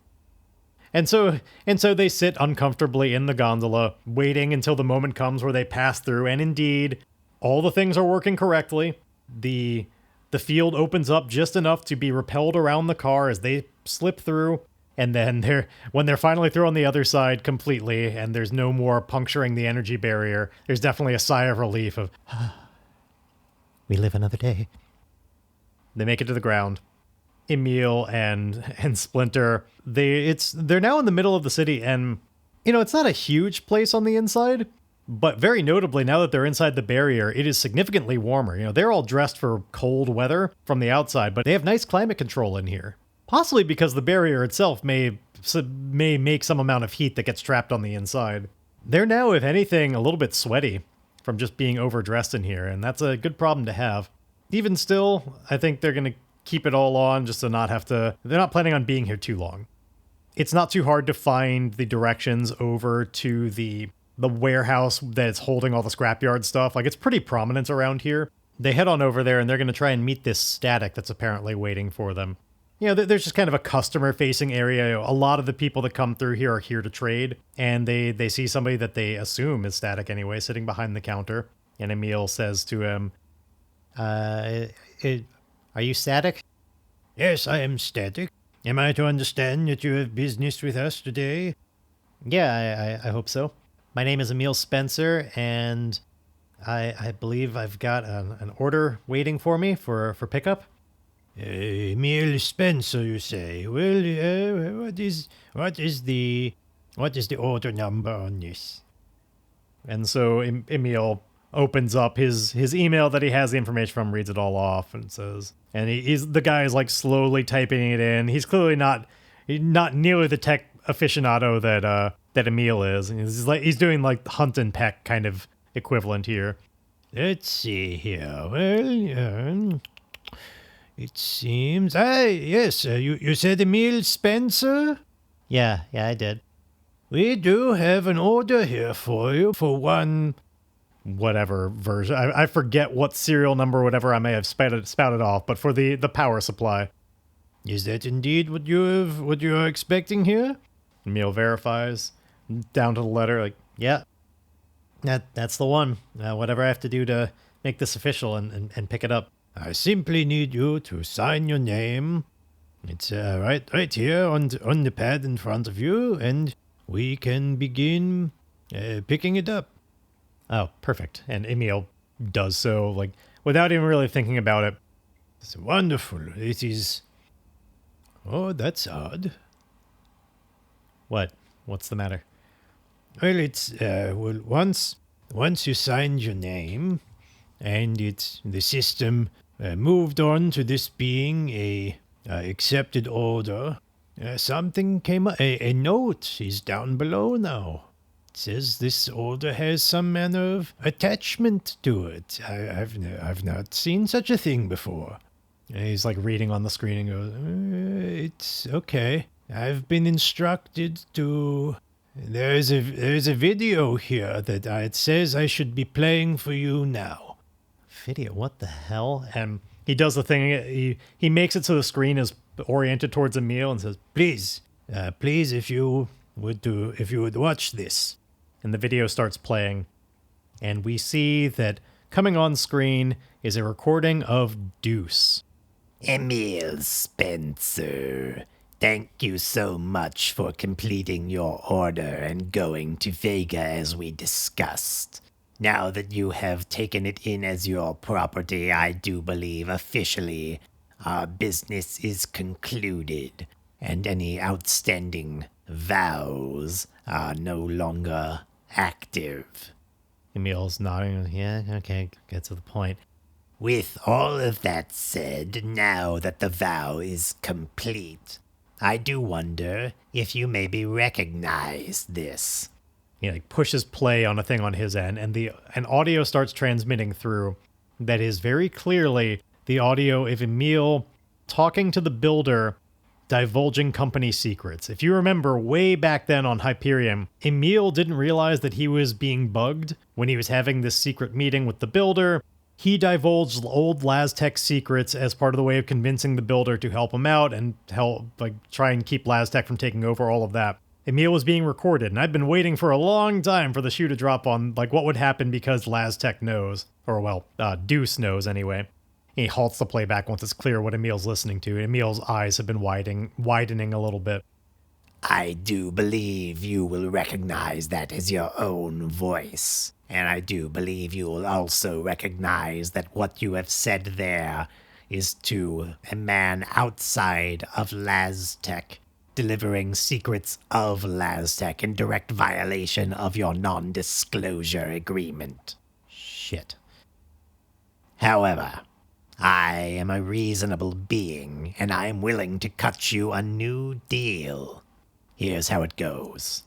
And so they sit uncomfortably in the gondola, waiting until the moment comes where they pass through. And indeed, all the things are working correctly. The field opens up just enough to be repelled around the car as they slip through. And then when they're finally through on the other side completely, and there's no more puncturing the energy barrier, there's definitely a sigh of relief of, we live another day. They make it to the ground. Emile and Splinter, they're now in the middle of the city, and it's not a huge place on the inside, but very notably, now that they're inside the barrier, it is significantly warmer. They're all dressed for cold weather from the outside, but they have nice climate control in here. Possibly because the barrier itself may make some amount of heat that gets trapped on the inside. They're now, if anything, a little bit sweaty from just being overdressed in here, and that's a good problem to have. Even still, I think they're going to keep it all on just to not have to... They're not planning on being here too long. It's not too hard to find the directions over to the warehouse that's holding all the scrapyard stuff. Like, it's pretty prominent around here. They head on over there, and they're going to try and meet this static that's apparently waiting for them. There's just kind of a customer-facing area. A lot of the people that come through here are here to trade, and they see somebody that they assume is Static anyway, sitting behind the counter. And Emile says to him, Are you Static? Yes, I am Static. Am I to understand that you have business with us today? Yeah, I hope so. My name is Emile Spencer, and I believe I've got an order waiting for me for pickup. Emile Spencer, you say? Well, what is the order number on this? And so Emile opens up his email that he has the information from, reads it all off, and says, and the guy is like slowly typing it in. He's clearly not nearly the tech aficionado that Emile is. He's doing like hunt and peck kind of equivalent here. Let's see here. Well, it seems... yes, you said Emile Spencer? Yeah, I did. We do have an order here for you for one... whatever version. I forget what serial number or whatever I may have spouted off, but for the power supply. Is that indeed what you are expecting here? Emile verifies, down to the letter, like, yeah, that's the one. Whatever I have to do to make this official and pick it up. I simply need you to sign your name. It's right here on the pad in front of you, and we can begin picking it up. Oh, perfect. And Emile does so, like, without even really thinking about it, It's wonderful. It is... Oh, that's odd. What? What's the matter? Well, it's, once you signed your name, and the system moved on to this being a accepted order, something came up. A note is down below now. It says this order has some manner of attachment to it. I've not seen such a thing before. And he's like reading on the screen and goes, It's okay. I've been instructed to... There's a video here that it says I should be playing for you now. video, what the hell? And he does the thing, he makes it so the screen is oriented towards Emile and says, Please, if you would watch this. And the video starts playing. And we see that coming on screen is a recording of Deuce. Emile Spencer, thank you so much for completing your order and going to Vega as we discussed. Now that you have taken it in as your property, I do believe officially our business is concluded, and any outstanding vows are no longer active. Emile's nodding. Yeah, okay, get to the point. With all of that said, now that the vow is complete, I do wonder if you maybe recognize this. He like pushes play on a thing on his end, and an audio starts transmitting through that is very clearly the audio of Emile talking to the builder, divulging company secrets. If you remember way back then on Hyperion, Emile didn't realize that he was being bugged when he was having this secret meeting with the builder. He divulged old LazTech secrets as part of the way of convincing the builder to help him out and help try and keep LazTech from taking over all of that. Emile was being recorded, and I've been waiting for a long time for the shoe to drop on what would happen because LazTech knows, or Deuce knows anyway. He halts the playback once it's clear what Emile's listening to. Emile's eyes have been widening a little bit. I do believe you will recognize that as your own voice. And I do believe you will also recognize that what you have said there is to a man outside of LazTech, delivering secrets of LazTech in direct violation of your non-disclosure agreement. Shit. However, I am a reasonable being, and I am willing to cut you a new deal. Here's how it goes.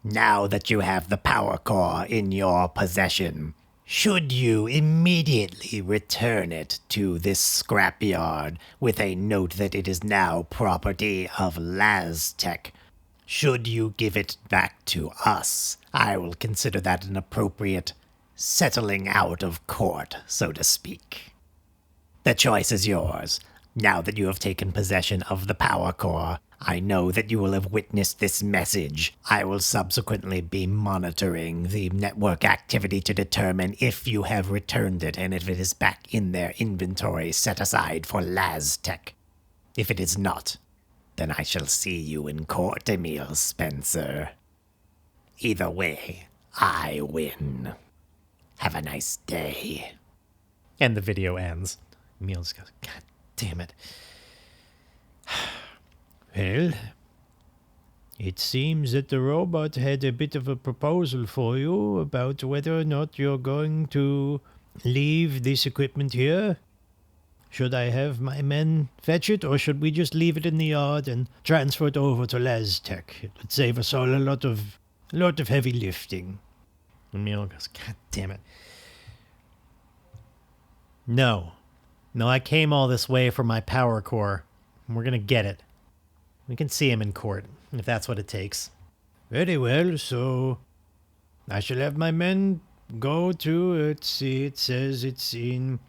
Now that you have the power core in your possession, should you immediately return it to this scrapyard with a note that it is now property of LazTech, should you give it back to us, I will consider that an appropriate settling out of court, so to speak. The choice is yours. Now that you have taken possession of the power core, I know that you will have witnessed this message. I will subsequently be monitoring the network activity to determine if you have returned it and if it is back in their inventory set aside for LazTech. If it is not, then I shall see you in court, Emile Spencer. Either way, I win. Have a nice day. And the video ends. Emile just goes, God damn it. Well, it seems that the robot had a bit of a proposal for you about whether or not you're going to leave this equipment here. Should I have my men fetch it, or should we just leave it in the yard and transfer it over to LazTech? It would save us all a lot of heavy lifting. Emile goes, God damn it. No, I came all this way for my power core. We're going to get it. We can see him in court, if that's what it takes. Very well, so I shall have my men go to, let's see, it says it's in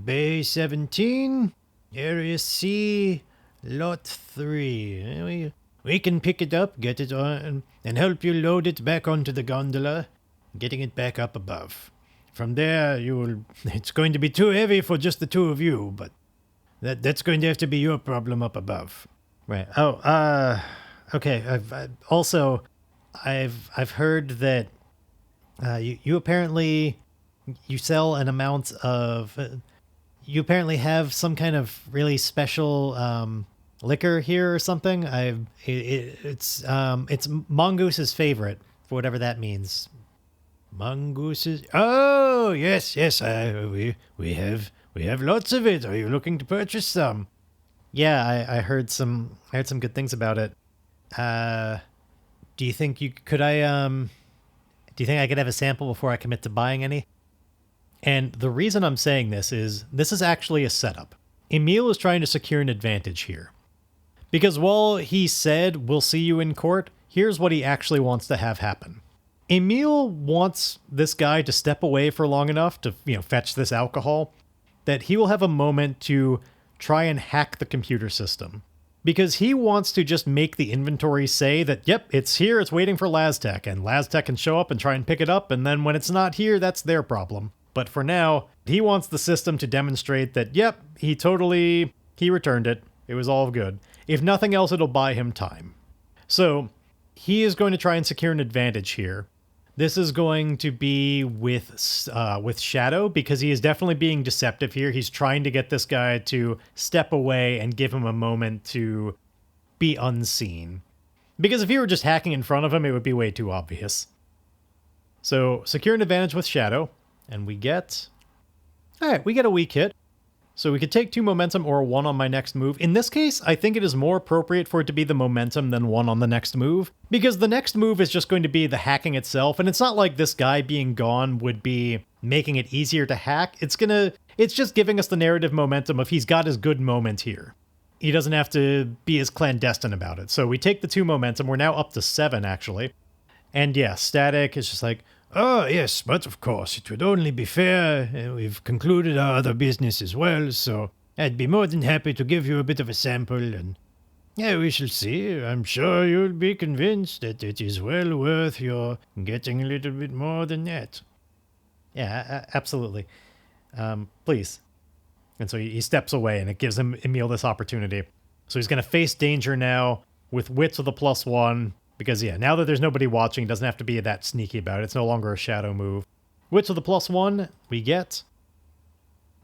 Bay 17, Area C, Lot 3. We can pick it up, get it on, and help you load it back onto the gondola, getting it back up above. From there, it's going to be too heavy for just the two of you, but that's going to have to be your problem up above. Right. Okay. I've heard that you apparently you sell an amount of you apparently have some kind of really special liquor here or something. It's Mongoose's favorite, for whatever that means. Mongoose's. Oh, yes. We have lots of it. Are you looking to purchase some? Yeah, I heard some good things about it. Do you think I could have a sample before I commit to buying any? And the reason I'm saying this is actually a setup. Emile is trying to secure an advantage here. Because while he said, we'll see you in court, here's what he actually wants to have happen. Emile wants this guy to step away for long enough to, fetch this alcohol, that he will have a moment to try and hack the computer system. Because he wants to just make the inventory say that, yep, it's here, it's waiting for Laztec, and Laztec can show up and try and pick it up, and then when it's not here, that's their problem. But for now, he wants the system to demonstrate that, yep, he returned it. It was all good. If nothing else, it'll buy him time. So he is going to try and secure an advantage here. This is going to be with Shadow, because he is definitely being deceptive here. He's trying to get this guy to step away and give him a moment to be unseen. Because if he were just hacking in front of him, it would be way too obvious. So secure an advantage with Shadow, and we get a weak hit. So we could take 2 momentum or 1 on my next move. In this case, I think it is more appropriate for it to be the momentum than 1 on the next move, because the next move is just going to be the hacking itself, and it's not like this guy being gone would be making it easier to hack. It's just giving us the narrative momentum of he's got his good moment here. He doesn't have to be as clandestine about it. So we take the 2 momentum. We're now up to 7, actually. And yeah, Static is just like, Oh, yes, but of course, it would only be fair. We've concluded our other business as well, so I'd be more than happy to give you a bit of a sample, and yeah, we shall see. I'm sure you'll be convinced that it is well worth your getting a little bit more than that. Yeah, absolutely. Please. And so he steps away, and it gives Emile this opportunity. So he's going to face danger now with wits with a +1. Because, yeah, now that there's nobody watching, it doesn't have to be that sneaky about it. It's no longer a shadow move. Wits with a +1, we get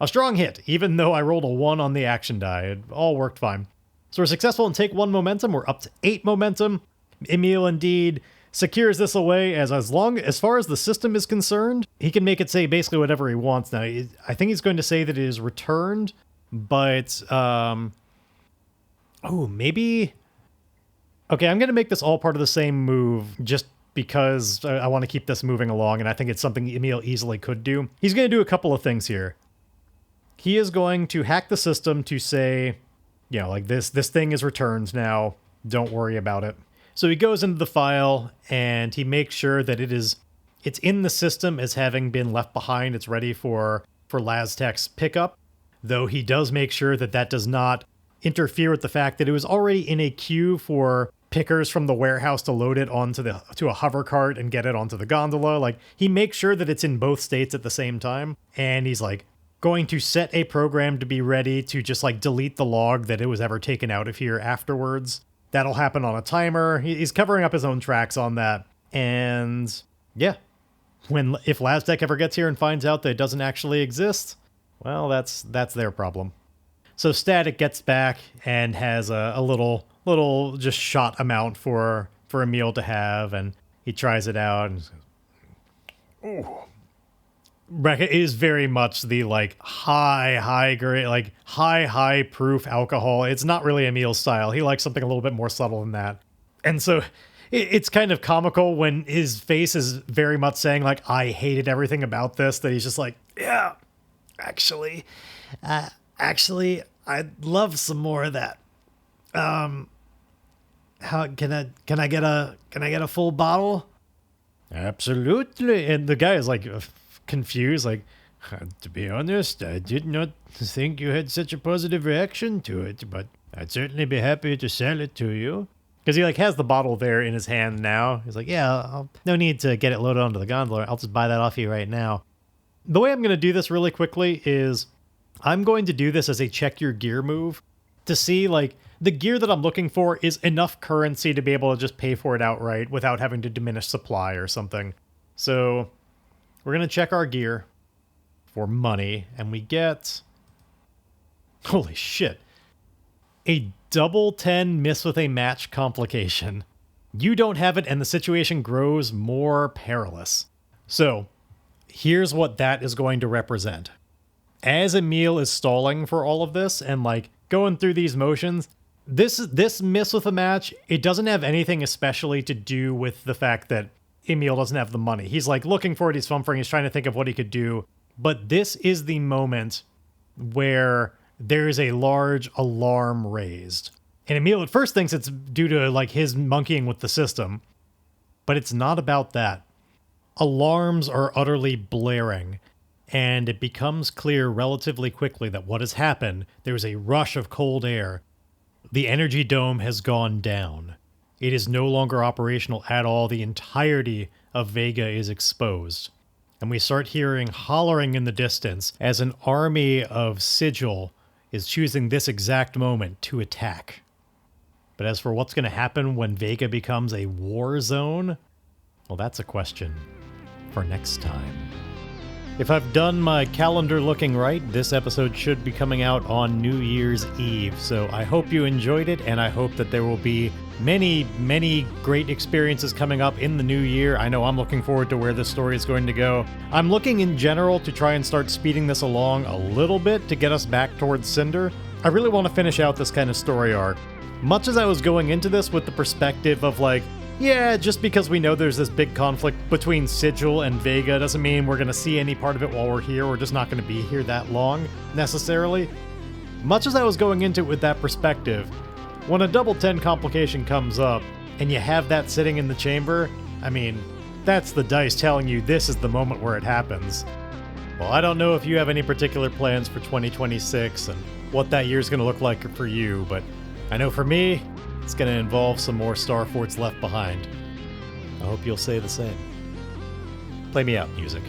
a strong hit, even though I rolled a 1 on the action die. It all worked fine. So we're successful and take 1 momentum. We're up to 8 momentum. Emile, indeed, secures this away as far as the system is concerned, he can make it say basically whatever he wants now. I think he's going to say that it is returned, but, maybe... Okay, I'm going to make this all part of the same move just because I want to keep this moving along, and I think it's something Emile easily could do. He's going to do a couple of things here. He is going to hack the system to say, this thing is returned now, don't worry about it. So he goes into the file, and he makes sure that it's in the system as having been left behind. It's ready for Laztec's pickup, though he does make sure that does not interfere with the fact that it was already in a queue for pickers from the warehouse to load it to a hover cart and get it onto the gondola. Like, he makes sure that it's in both states at the same time, and he's like going to set a program to be ready to just like delete the log that it was ever taken out of here afterwards. That'll happen on a timer. He's covering up his own tracks on that. And yeah, if Laztec ever gets here and finds out that it doesn't actually exist, well, that's their problem. So Static gets back and has a little just shot amount for Emile to have, and he tries it out. And it is very much the like high grade, like high proof alcohol. It's not really Emile's style. He likes something a little bit more subtle than that. And so it's kind of comical when his face is very much saying like, I hated everything about this, that he's just like, yeah, actually, I'd love some more of that. How can I get a full bottle? Absolutely. And the guy is like confused, like, to be honest, I did not think you had such a positive reaction to it, but I'd certainly be happy to sell it to you. Because he like has the bottle there in his hand now. He's like, yeah, no need to get it loaded onto the gondola. I'll just buy that off you right now. The way I'm going to do this really quickly is I'm going to do this as a check your gear move to see like the gear that I'm looking for is enough currency to be able to just pay for it outright without having to diminish supply or something. So we're going to check our gear for money, and we get Holy shit. A double 10 miss with a match complication. You don't have it, and the situation grows more perilous. So, here's what that is going to represent. As Emile is stalling for all of this and like going through these motions, this miss with a match, it doesn't have anything especially to do with the fact that Emile doesn't have the money. He's like looking for it, he's fumbling, he's trying to think of what he could do. But this is the moment where there is a large alarm raised. And Emile at first thinks it's due to like his monkeying with the system, but it's not about that. Alarms are utterly blaring, and it becomes clear relatively quickly that what has happened, there's a rush of cold air. The energy dome has gone down. It is no longer operational at all. The entirety of Vega is exposed. And we start hearing hollering in the distance as an army of Sigil is choosing this exact moment to attack. But as for what's going to happen when Vega becomes a war zone, well, that's a question for next time. If I've done my calendar looking right, this episode should be coming out on New Year's Eve. So I hope you enjoyed it, and I hope that there will be many, many great experiences coming up in the new year. I know I'm looking forward to where this story is going to go. I'm looking in general to try and start speeding this along a little bit to get us back towards Cinder. I really want to finish out this kind of story arc. Much as I was going into this with the perspective of like, yeah, just because we know there's this big conflict between Sigil and Vega doesn't mean we're going to see any part of it while we're here. We're just not going to be here that long, necessarily. Much as I was going into it with that perspective, when a double 10 complication comes up and you have that sitting in the chamber, I mean, that's the dice telling you this is the moment where it happens. Well, I don't know if you have any particular plans for 2026 and what that year's going to look like for you, but I know for me, it's going to involve some more Starforts Left Behind. I hope you'll say the same. Play me out, music.